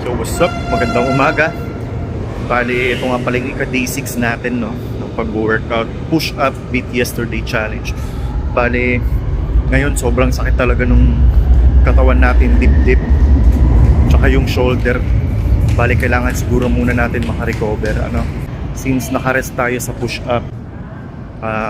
So what's up? Magandang umaga. Bali, ito nga pala yung ika-day 6 natin, no? Ng pag-workout. Push-up beat yesterday challenge. Bali, ngayon sobrang sakit talaga nung katawan natin, dip-dip. Tsaka yung shoulder. Bali, kailangan siguro muna natin makarecover, ano? Since nakarest tayo sa push-up,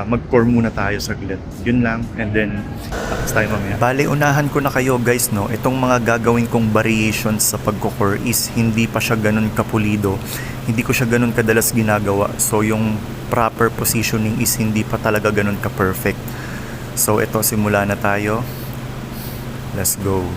mag-core muna tayo saglit. Yun lang. And then, tapos tayo mamaya. Bale, unahan ko na kayo guys, no? Itong mga gagawin kong variations sa pagko-core is hindi pa siya ganun kapulido. Hindi ko siya ganun kadalas ginagawa. So, yung proper positioning is hindi pa talaga ganun ka-perfect. So, ito, simula na tayo. Let's go.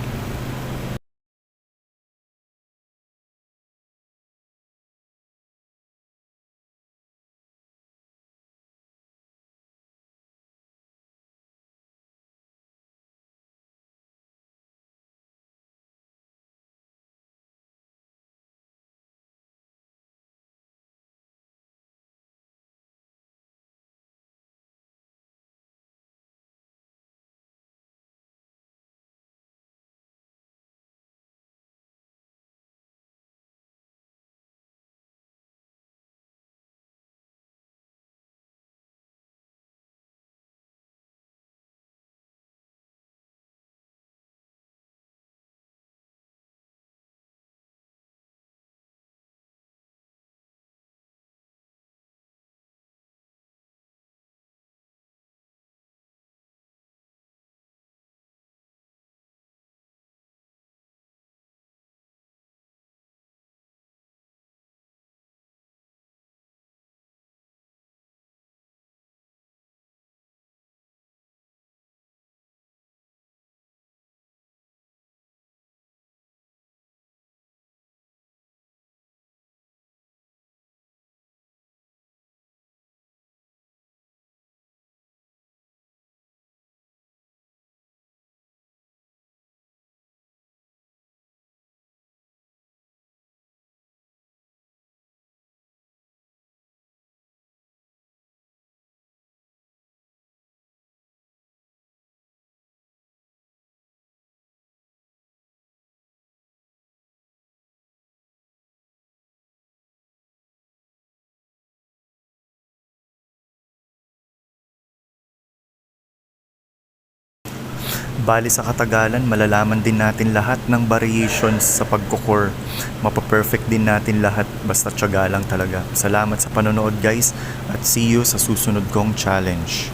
Bali sa katagalan, malalaman din natin lahat ng variations sa pagko-core. Mapaperfect din natin lahat basta tiyaga lang talaga. Salamat sa panonood guys at see you sa susunod kong challenge.